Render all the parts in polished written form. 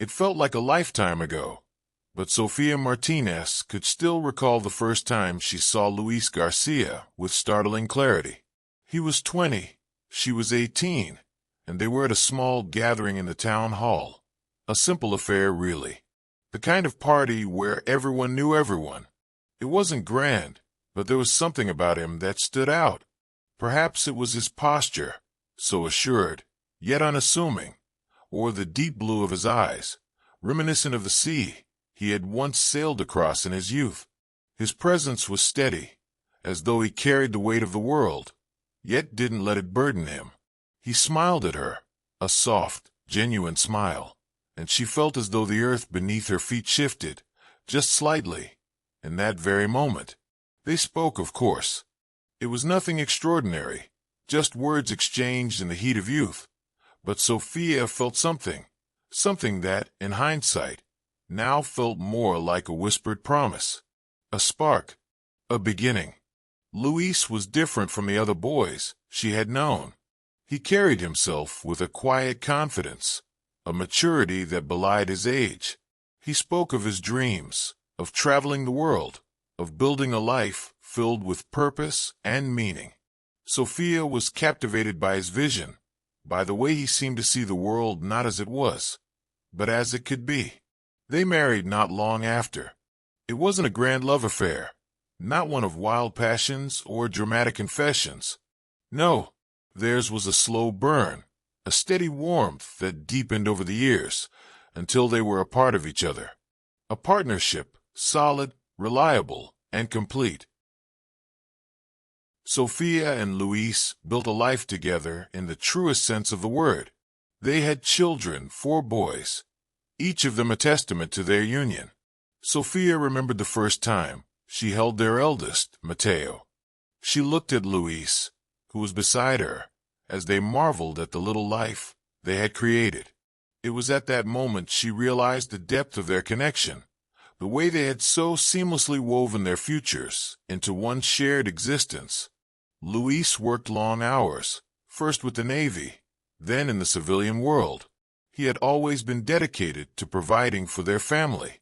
It felt like a lifetime ago, but Sofia Martinez could still recall the first time she saw Luis Garcia with startling clarity. He was 20, she was 18, and they were at a small gathering in the town hall. A simple affair, really. The kind of party where everyone knew everyone. It wasn't grand, but there was something about him that stood out. Perhaps it was his posture, so assured, yet unassuming, or the deep blue of his eyes, reminiscent of the sea he had once sailed across in his youth. His presence was steady, as though he carried the weight of the world, yet didn't let it burden him. He smiled at her, a soft, genuine smile, and she felt as though the earth beneath her feet shifted, just slightly, in that very moment. They spoke, of course. It was nothing extraordinary, just words exchanged in the heat of youth. But Sofia felt something that, in hindsight, now felt more like a whispered promise. A spark. A beginning. Luis was different from the other boys she had known. He carried himself with a quiet confidence, a maturity that belied his age. He spoke of his dreams, of traveling the world, of building a life filled with purpose and meaning. Sofia was captivated by his vision, by the way he seemed to see the world not as it was, but as it could be. They married not long after. It wasn't a grand love affair, not one of wild passions or dramatic confessions. No, theirs was a slow burn, a steady warmth that deepened over the years, until they were a part of each other. A partnership, solid, reliable, and complete. Sofia and Luis built a life together in the truest sense of the word. They had children, 4 boys, each of them a testament to their union. Sofia remembered the first time she held their eldest, Mateo. She looked at Luis, who was beside her, as they marveled at the little life they had created. It was at that moment she realized the depth of their connection, the way they had so seamlessly woven their futures into one shared existence. Luis worked long hours, first with the Navy, then in the civilian world. He had always been dedicated to providing for their family.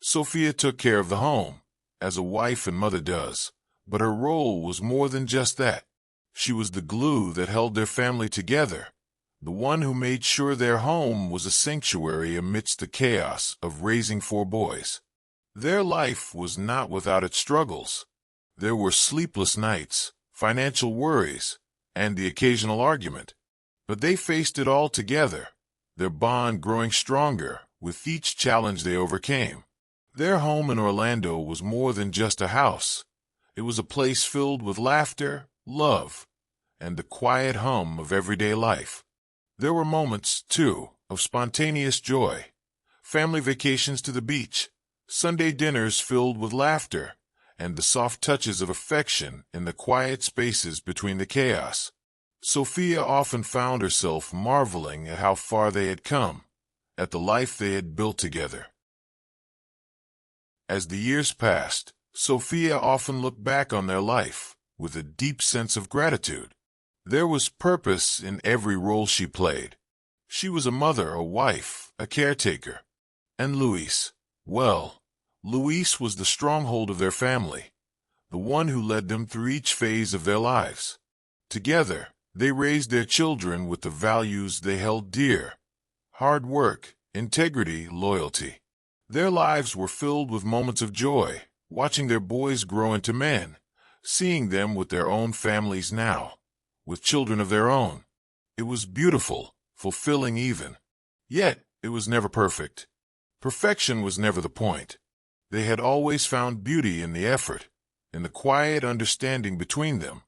Sofia took care of the home, as a wife and mother does, but her role was more than just that. She was the glue that held their family together, the one who made sure their home was a sanctuary amidst the chaos of raising 4 boys. Their life was not without its struggles. There were sleepless nights, financial worries, and the occasional argument. But they faced it all together, their bond growing stronger with each challenge they overcame. Their home in Orlando was more than just a house. It was a place filled with laughter, love, and the quiet hum of everyday life. There were moments, too, of spontaneous joy. Family vacations to the beach, Sunday dinners filled with laughter, and the soft touches of affection in the quiet spaces between the chaos. Sofia often found herself marveling at how far they had come, at the life they had built together. As the years passed, Sofia often looked back on their life with a deep sense of gratitude. There was purpose in every role she played. She was a mother, a wife, a caretaker. And Luis, well, Luis was the stronghold of their family, the one who led them through each phase of their lives. Together, they raised their children with the values they held dear: hard work, integrity, loyalty. Their lives were filled with moments of joy, watching their boys grow into men, seeing them with their own families now, with children of their own. It was beautiful, fulfilling even. Yet, it was never perfect. Perfection was never the point. They had always found beauty in the effort, in the quiet understanding between them,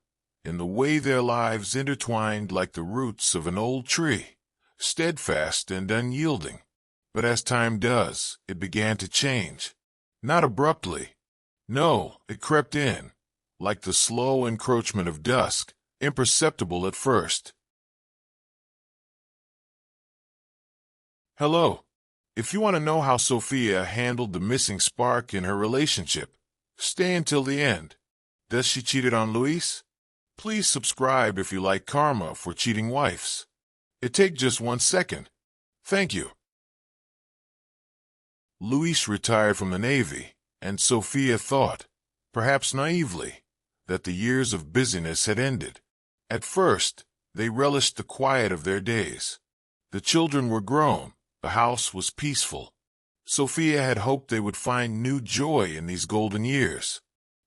in the way their lives intertwined like the roots of an old tree, steadfast and unyielding. But as time does, it began to change. Not abruptly. No, it crept in, like the slow encroachment of dusk, imperceptible at first. Hello. If you want to know how Sofia handled the missing spark in her relationship, stay until the end. Does she cheat on Luis? Please subscribe if you like karma for cheating wives. It takes just 1 second. Thank you. Luis retired from the Navy, and Sophia thought, perhaps naively, that the years of busyness had ended. At first, they relished the quiet of their days. The children were grown, the house was peaceful. Sophia had hoped they would find new joy in these golden years.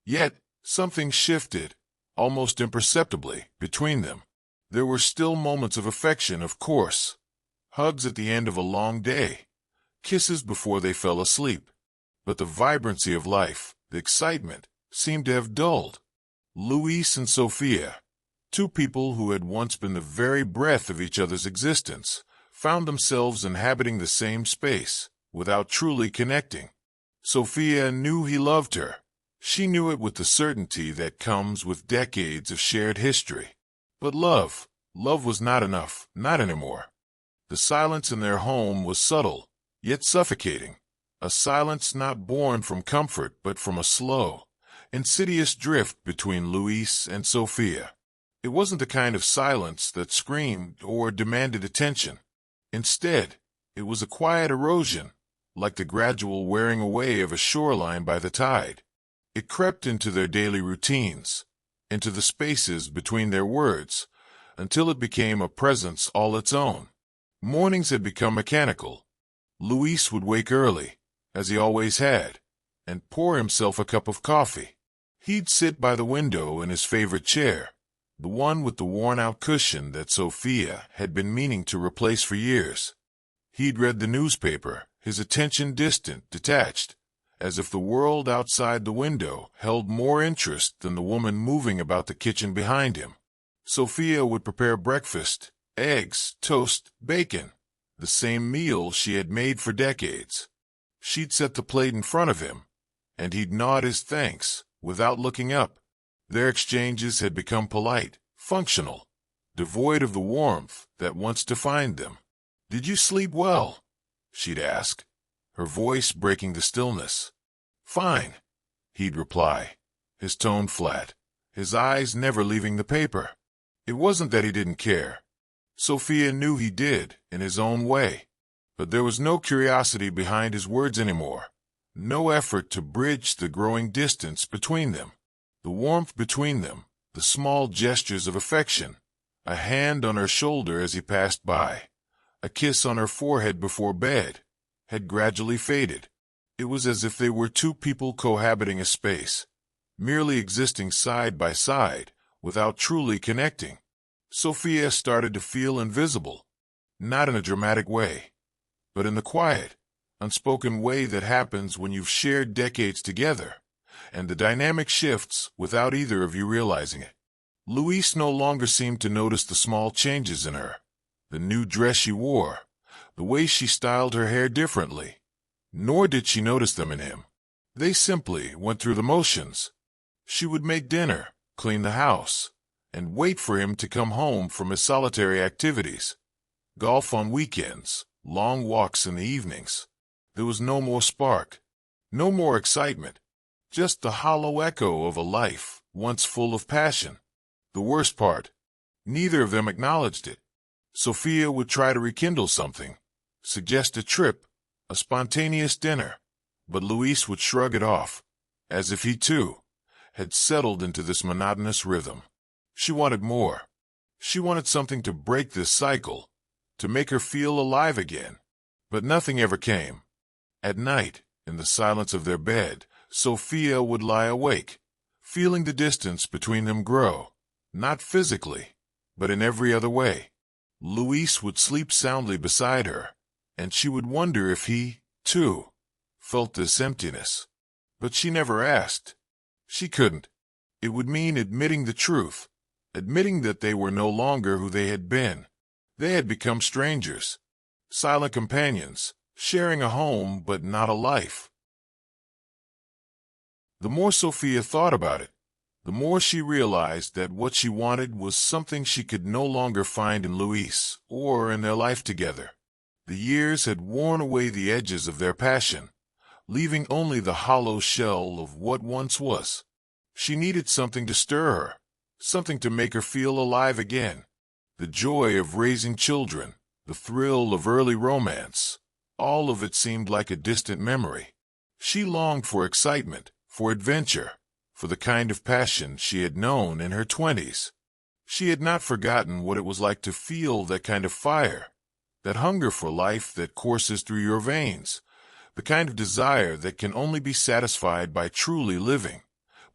Yet, something shifted, almost imperceptibly, between them. There were still moments of affection, of course. Hugs at the end of a long day. Kisses before they fell asleep. But the vibrancy of life, the excitement, seemed to have dulled. Luis and Sophia, two people who had once been the very breath of each other's existence, found themselves inhabiting the same space, without truly connecting. Sophia knew he loved her. She knew it with the certainty that comes with decades of shared history. But love was not enough, not anymore. The silence in their home was subtle, yet suffocating. A silence not born from comfort but from a slow, insidious drift between Luis and Sophia. It wasn't the kind of silence that screamed or demanded attention. Instead, it was a quiet erosion, like the gradual wearing away of a shoreline by the tide. It crept into their daily routines, into the spaces between their words, until it became a presence all its own. Mornings had become mechanical. Luis would wake early, as he always had, and pour himself a cup of coffee. He'd sit by the window in his favorite chair, the one with the worn-out cushion that Sophia had been meaning to replace for years. He'd read the newspaper, his attention distant, detached, as if the world outside the window held more interest than the woman moving about the kitchen behind him. Sophia would prepare breakfast, eggs, toast, bacon, the same meal she had made for decades. She'd set the plate in front of him, and he'd nod his thanks, without looking up. Their exchanges had become polite, functional, devoid of the warmth that once defined them. "Did you sleep well?" she'd ask, her voice breaking the stillness. "Fine," he'd reply, his tone flat, his eyes never leaving the paper. It wasn't that he didn't care. Sophia knew he did, in his own way. But there was no curiosity behind his words anymore, no effort to bridge the growing distance between them. The warmth between them, the small gestures of affection, a hand on her shoulder as he passed by, a kiss on her forehead before bed, had gradually faded. It was as if they were two people cohabiting a space, merely existing side by side, without truly connecting. Sophia started to feel invisible, not in a dramatic way, but in the quiet, unspoken way that happens when you've shared decades together, and the dynamic shifts without either of you realizing it. Luis no longer seemed to notice the small changes in her, the new dress she wore, the way she styled her hair differently, nor did she notice them in him. They simply went through the motions. She would make dinner, clean the house, and wait for him to come home from his solitary activities. Golf on weekends, long walks in the evenings. There was no more spark, no more excitement, just the hollow echo of a life once full of passion. The worst part, neither of them acknowledged it. Sophia would try to rekindle something, suggest a trip, a spontaneous dinner, but Luis would shrug it off, as if he too had settled into this monotonous rhythm. She wanted more. She wanted something to break this cycle, to make her feel alive again. But nothing ever came. At night, in the silence of their bed, Sophia would lie awake, feeling the distance between them grow, not physically, but in every other way. Luis would sleep soundly beside her, and she would wonder if he, too, felt this emptiness. But she never asked. She couldn't. It would mean admitting the truth, admitting that they were no longer who they had been. They had become strangers, silent companions, sharing a home but not a life. The more Sophia thought about it, the more she realized that what she wanted was something she could no longer find in Luis or in their life together. The years had worn away the edges of their passion, leaving only the hollow shell of what once was. She needed something to stir her, something to make her feel alive again. The joy of raising children, the thrill of early romance, all of it seemed like a distant memory. She longed for excitement, for adventure, for the kind of passion she had known in her 20s. She had not forgotten what it was like to feel that kind of fire, that hunger for life that courses through your veins, the kind of desire that can only be satisfied by truly living,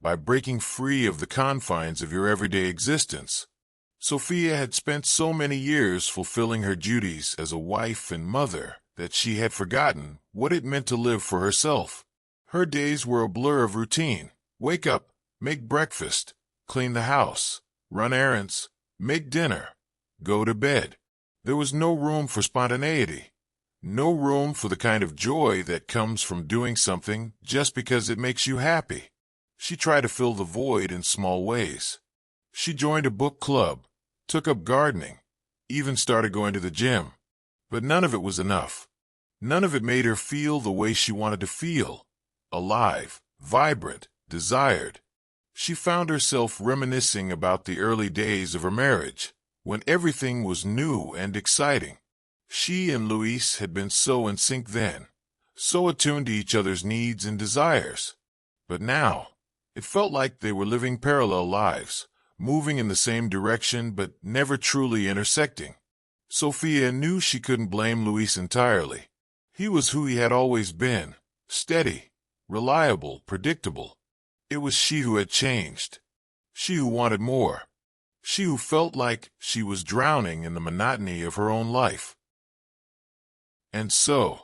by breaking free of the confines of your everyday existence. Sophia had spent so many years fulfilling her duties as a wife and mother that she had forgotten what it meant to live for herself. Her days were a blur of routine. Wake up, make breakfast, clean the house, run errands, make dinner, go to bed. There was no room for spontaneity, no room for the kind of joy that comes from doing something just because it makes you happy. She tried to fill the void in small ways. She joined a book club, took up gardening, even started going to the gym. But none of it was enough. None of it made her feel the way she wanted to feel, alive, vibrant, desired. She found herself reminiscing about the early days of her marriage, when everything was new and exciting. She and Luis had been so in sync then, so attuned to each other's needs and desires. But now, it felt like they were living parallel lives, moving in the same direction but never truly intersecting. Sophia knew she couldn't blame Luis entirely. He was who he had always been, steady, reliable, predictable. It was she who had changed. She who wanted more. She who felt like she was drowning in the monotony of her own life. And so,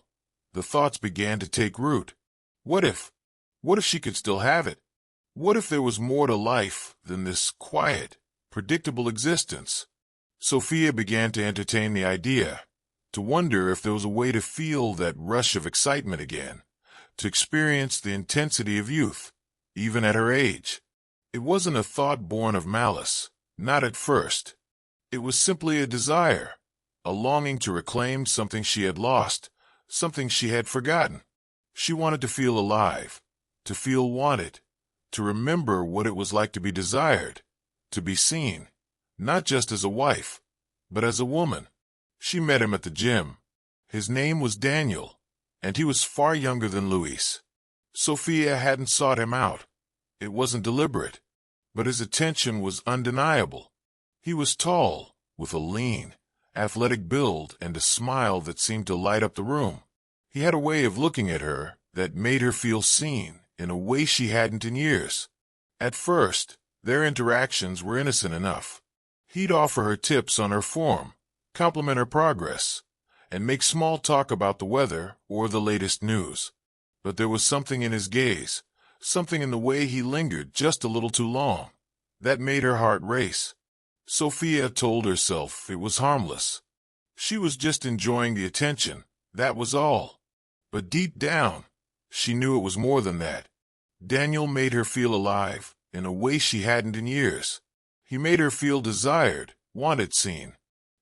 the thoughts began to take root. What if she could still have it? What if there was more to life than this quiet, predictable existence? Sophia began to entertain the idea, to wonder if there was a way to feel that rush of excitement again, to experience the intensity of youth, even at her age. It wasn't a thought born of malice, not at first. It was simply a desire, a longing to reclaim something she had lost, something she had forgotten. She wanted to feel alive, to feel wanted, to remember what it was like to be desired, to be seen, not just as a wife, but as a woman. She met him at the gym. His name was Daniel, and he was far younger than Luis. Sophia hadn't sought him out. It wasn't deliberate, but his attention was undeniable. He was tall, with a lean, athletic build and a smile that seemed to light up the room. He had a way of looking at her that made her feel seen in a way she hadn't in years. At first, their interactions were innocent enough. He'd offer her tips on her form, compliment her progress, and make small talk about the weather or the latest news. But there was something in his gaze, something in the way he lingered just a little too long, that made her heart race. Sophia told herself it was harmless. She was just enjoying the attention, that was all. But deep down, she knew it was more than that. Daniel made her feel alive in a way she hadn't in years. He made her feel desired, wanted, seen.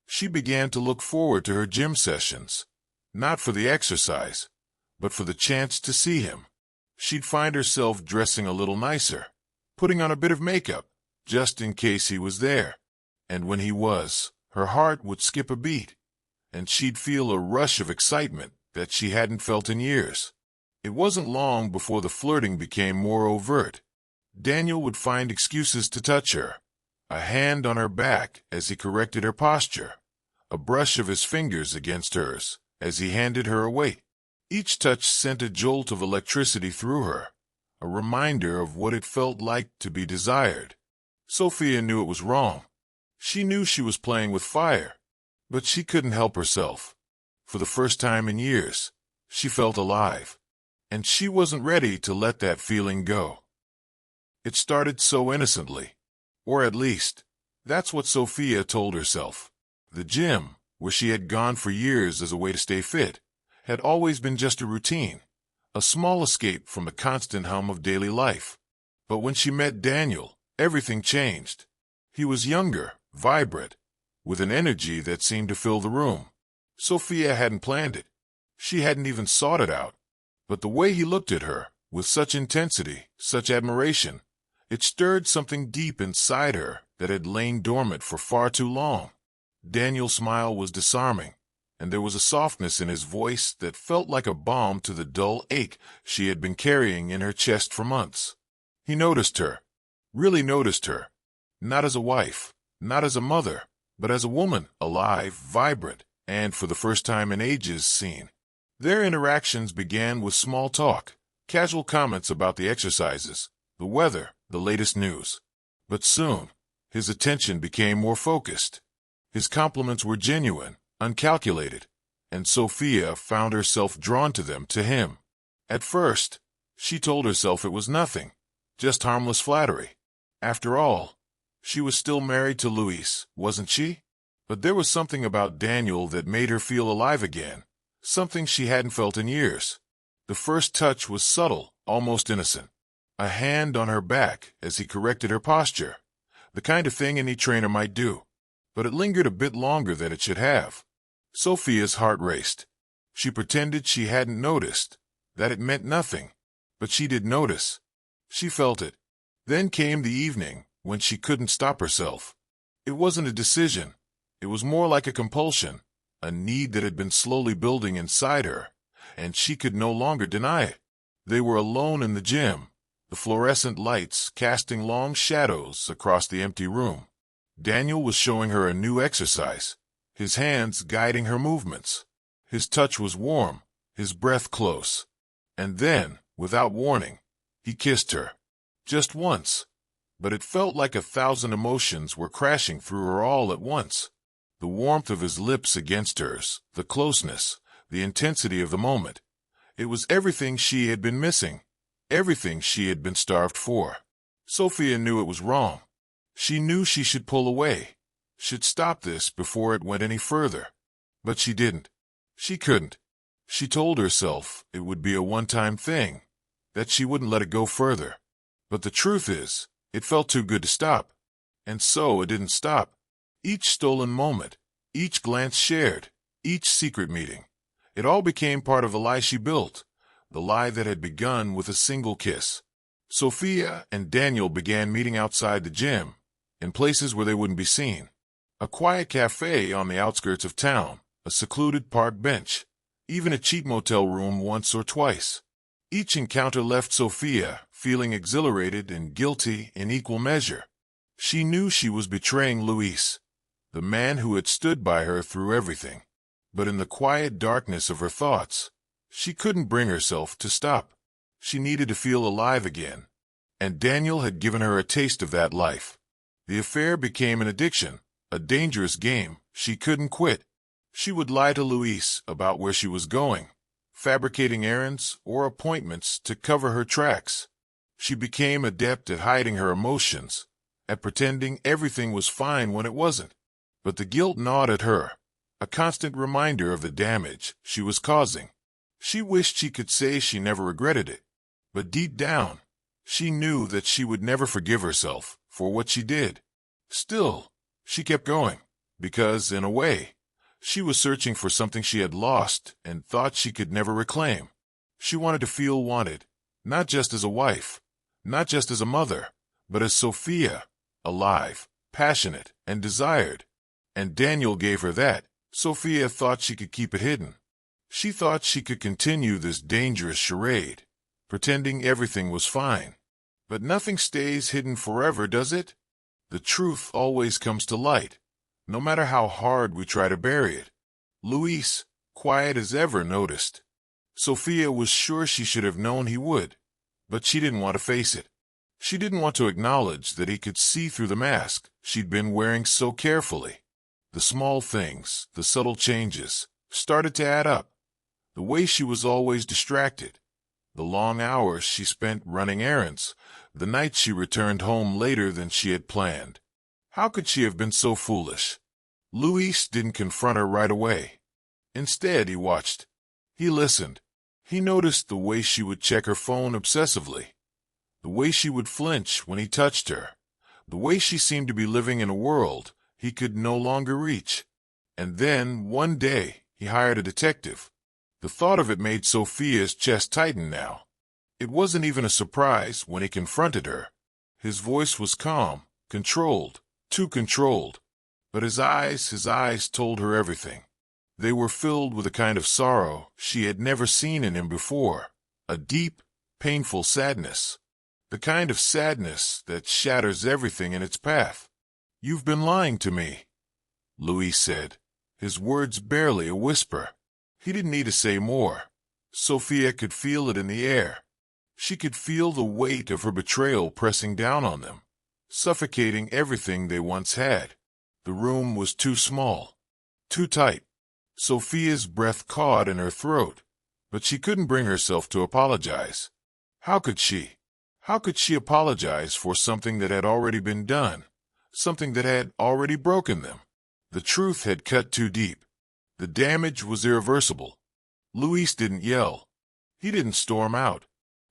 She began to look forward to her gym sessions, not for the exercise, but for the chance to see him. She'd find herself dressing a little nicer, putting on a bit of makeup, just in case he was there. And when he was, her heart would skip a beat, and she'd feel a rush of excitement that she hadn't felt in years. It wasn't long before the flirting became more overt. Daniel would find excuses to touch her, a hand on her back as he corrected her posture, a brush of his fingers against hers as he handed her away. Each touch sent a jolt of electricity through her, a reminder of what it felt like to be desired. Sophia knew it was wrong. She knew she was playing with fire, but she couldn't help herself. For the first time in years, she felt alive, and she wasn't ready to let that feeling go. It started so innocently, or at least, that's what Sophia told herself. The gym, where she had gone for years as a way to stay fit, had always been just a routine, a small escape from the constant hum of daily life. But when she met Daniel, everything changed. He was younger, vibrant, with an energy that seemed to fill the room. Sophia hadn't planned it. She hadn't even sought it out. But the way he looked at her, with such intensity, such admiration, it stirred something deep inside her that had lain dormant for far too long. Daniel's smile was disarming, and there was a softness in his voice that felt like a balm to the dull ache she had been carrying in her chest for months. He noticed her, really noticed her, not as a wife, not as a mother, but as a woman, alive, vibrant, and for the first time in ages seen. Their interactions began with small talk, casual comments about the exercises, the weather, the latest news. But soon, his attention became more focused. His compliments were genuine, uncalculated, and Sophia found herself drawn to them, to him. At first, she told herself it was nothing, just harmless flattery. After all, she was still married to Luis, wasn't she? But there was something about Daniel that made her feel alive again, something she hadn't felt in years. The first touch was subtle, almost innocent. A hand on her back as he corrected her posture, the kind of thing any trainer might do. But it lingered a bit longer than it should have. Sophia's heart raced. She pretended she hadn't noticed, that it meant nothing. But she did notice. She felt it. Then came the evening, when she couldn't stop herself. It wasn't a decision. It was more like a compulsion, a need that had been slowly building inside her, and she could no longer deny it. They were alone in the gym, the fluorescent lights casting long shadows across the empty room. Daniel was showing her a new exercise, his hands guiding her movements. His touch was warm, his breath close. And then, without warning, he kissed her. Just once. But it felt like 1,000 emotions were crashing through her all at once. The warmth of his lips against hers, the closeness, the intensity of the moment. It was everything she had been missing, everything she had been starved for. Sophia knew it was wrong. She knew she should pull away, should stop this before it went any further. But she didn't. She couldn't. She told herself it would be a one-time thing, that she wouldn't let it go further. But the truth is, it felt too good to stop. And so it didn't stop. Each stolen moment, each glance shared, each secret meeting, it all became part of the lie she built, the lie that had begun with a single kiss. Sophia and Daniel began meeting outside the gym, in places where they wouldn't be seen. A quiet cafe on the outskirts of town, a secluded park bench, even a cheap motel room once or twice. Each encounter left Sophia feeling exhilarated and guilty in equal measure. She knew she was betraying Luis, the man who had stood by her through everything. But in the quiet darkness of her thoughts, she couldn't bring herself to stop. She needed to feel alive again. And Daniel had given her a taste of that life. The affair became an addiction, a dangerous game she couldn't quit. She would lie to Luis about where she was going, fabricating errands or appointments to cover her tracks. She became adept at hiding her emotions, at pretending everything was fine when it wasn't. But the guilt gnawed at her, a constant reminder of the damage she was causing. She wished she could say she never regretted it, but deep down, she knew that she would never forgive herself for what she did. Still, she kept going, because, in a way, she was searching for something she had lost and thought she could never reclaim. She wanted to feel wanted, not just as a wife, not just as a mother, but as Sophia, alive, passionate, and desired. And Daniel gave her that. Sophia thought she could keep it hidden. She thought she could continue this dangerous charade, pretending everything was fine. But nothing stays hidden forever, does it? The truth always comes to light, no matter how hard we try to bury it. Luis, quiet as ever, noticed. Sophia was sure she should have known he would, but she didn't want to face it. She didn't want to acknowledge that he could see through the mask she'd been wearing so carefully. The small things, the subtle changes, started to add up. The way she was always distracted, the long hours she spent running errands, the nights she returned home later than she had planned. How could she have been so foolish? Luis didn't confront her right away. Instead, he watched. He listened. He noticed the way she would check her phone obsessively, the way she would flinch when he touched her, the way she seemed to be living in a world he could no longer reach. And then, one day, he hired a detective. The thought of it made Sophia's chest tighten now. It wasn't even a surprise when he confronted her. His voice was calm, controlled, too controlled. But his eyes told her everything. They were filled with a kind of sorrow she had never seen in him before, a deep, painful sadness. The kind of sadness that shatters everything in its path. "You've been lying to me," Luis said, his words barely a whisper. He didn't need to say more. Sophia could feel it in the air. She could feel the weight of her betrayal pressing down on them, suffocating everything they once had. The room was too small, too tight. Sophia's breath caught in her throat, but she couldn't bring herself to apologize. How could she? How could she apologize for something that had already been done, something that had already broken them? The truth had cut too deep. The damage was irreversible. Luis didn't yell. He didn't storm out.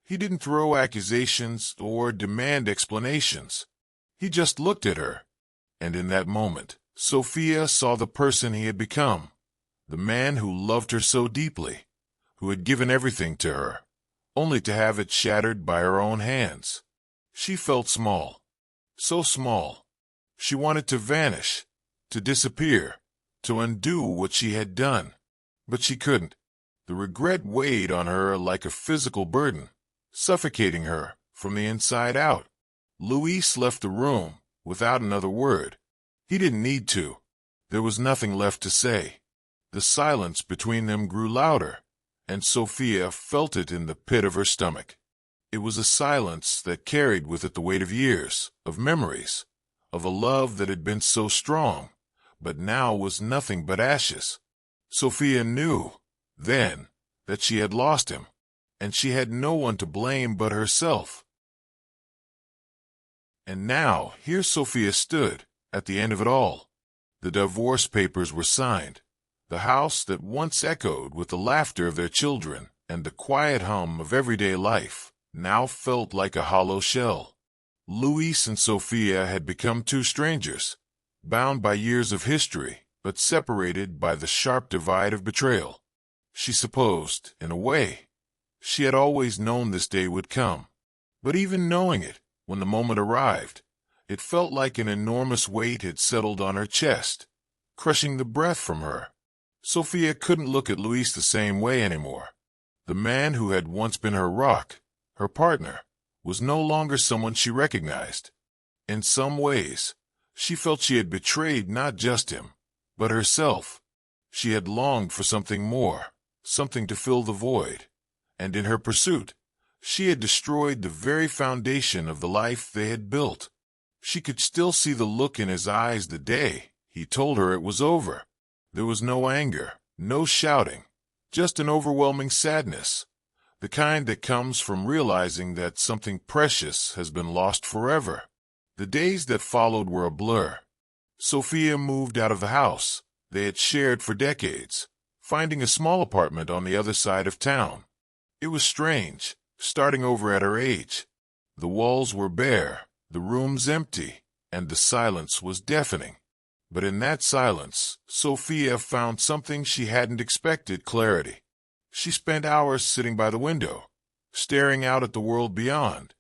He didn't throw accusations or demand explanations. He just looked at her. And in that moment, Sophia saw the person he had become, the man who loved her so deeply, who had given everything to her, only to have it shattered by her own hands. She felt small, so small. She wanted to vanish, to disappear, to undo what she had done. But she couldn't. The regret weighed on her like a physical burden, suffocating her from the inside out. Luis left the room without another word. He didn't need to. There was nothing left to say. The silence between them grew louder, and Sophia felt it in the pit of her stomach. It was a silence that carried with it the weight of years, of memories, of a love that had been so strong, but now was nothing but ashes. Sophia knew, then, that she had lost him, and she had no one to blame but herself. And now, here Sophia stood, at the end of it all. The divorce papers were signed. The house that once echoed with the laughter of their children and the quiet hum of everyday life now felt like a hollow shell. Luis and Sophia had become two strangers, bound by years of history, but separated by the sharp divide of betrayal. She supposed, in a way, she had always known this day would come. But even knowing it, when the moment arrived, it felt like an enormous weight had settled on her chest, crushing the breath from her. Sophia couldn't look at Luis the same way anymore. The man who had once been her rock, her partner, was no longer someone she recognized. In some ways, she felt she had betrayed not just him, but herself. She had longed for something more, something to fill the void, and in her pursuit, she had destroyed the very foundation of the life they had built. She could still see the look in his eyes the day he told her it was over. There was no anger, no shouting, just an overwhelming sadness, the kind that comes from realizing that something precious has been lost forever. The days that followed were a blur. Sophia moved out of the house they had shared for decades, finding a small apartment on the other side of town. It was strange, starting over at her age. The walls were bare, the rooms empty, and the silence was deafening. But in that silence, Sophia found something she hadn't expected: clarity. She spent hours sitting by the window, staring out at the world beyond.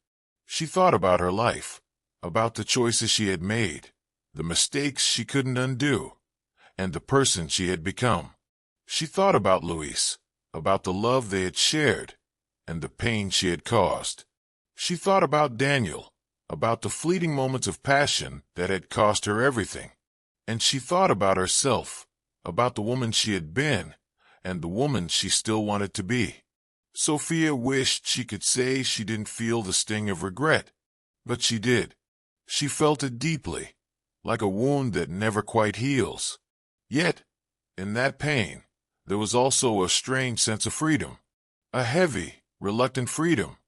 She thought about her life, about the choices she had made, the mistakes she couldn't undo, and the person she had become. She thought about Luis, about the love they had shared, and the pain she had caused. She thought about Daniel, about the fleeting moments of passion that had cost her everything. And she thought about herself, about the woman she had been, and the woman she still wanted to be. Sophia wished she could say she didn't feel the sting of regret, but she did. She felt it deeply, like a wound that never quite heals. Yet, in that pain, there was also a strange sense of freedom, a heavy, reluctant freedom.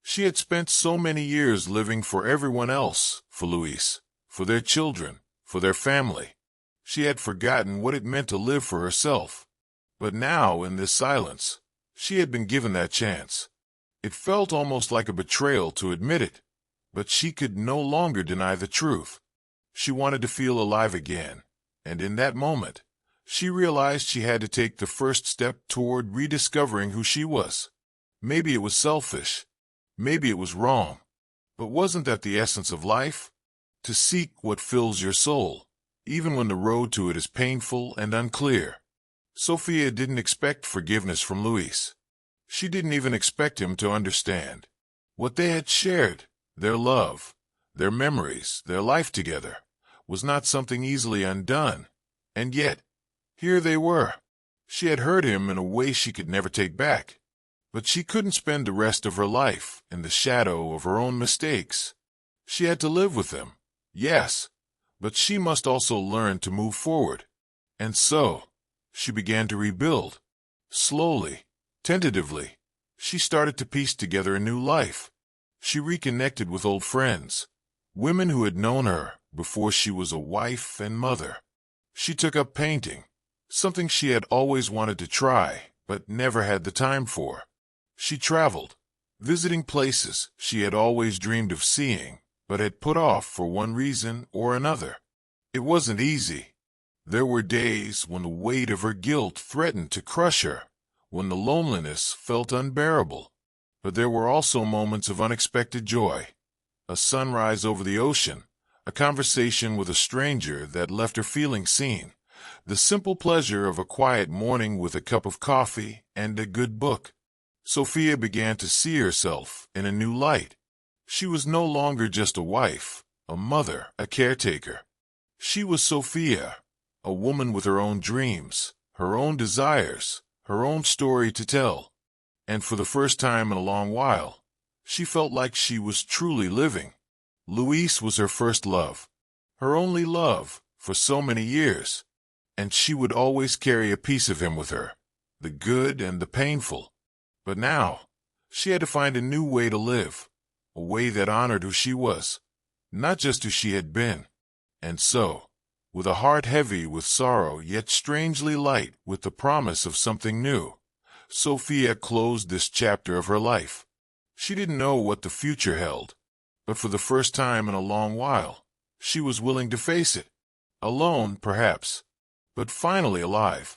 She had spent so many years living for everyone else, for Luis, for their children, for their family. She had forgotten what it meant to live for herself. But now, in this silence, she had been given that chance. It felt almost like a betrayal to admit it, but she could no longer deny the truth. She wanted to feel alive again, and in that moment, she realized she had to take the first step toward rediscovering who she was. Maybe it was selfish, maybe it was wrong, but wasn't that the essence of life? To seek what fills your soul, even when the road to it is painful and unclear. Sophia didn't expect forgiveness from Luis. She didn't even expect him to understand. What they had shared, their love, their memories, their life together, was not something easily undone. And yet, here they were. She had hurt him in a way she could never take back. But she couldn't spend the rest of her life in the shadow of her own mistakes. She had to live with them, yes, but she must also learn to move forward. And so, she began to rebuild. Slowly, tentatively, she started to piece together a new life. She reconnected with old friends, women who had known her before she was a wife and mother. She took up painting, something she had always wanted to try, but never had the time for. She traveled, visiting places she had always dreamed of seeing, but had put off for one reason or another. It wasn't easy. There were days when the weight of her guilt threatened to crush her, when the loneliness felt unbearable. But there were also moments of unexpected joy. A sunrise over the ocean, a conversation with a stranger that left her feeling seen, the simple pleasure of a quiet morning with a cup of coffee and a good book. Sophia began to see herself in a new light. She was no longer just a wife, a mother, a caretaker. She was Sophia, a woman with her own dreams, her own desires, her own story to tell. And for the first time in a long while, she felt like she was truly living. Luis was her first love, her only love for so many years, and she would always carry a piece of him with her, the good and the painful. But now, she had to find a new way to live, a way that honored who she was, not just who she had been. And so, with a heart heavy with sorrow yet strangely light with the promise of something new, Sophia closed this chapter of her life. She didn't know what the future held, but for the first time in a long while, she was willing to face it. Alone, perhaps, but finally alive.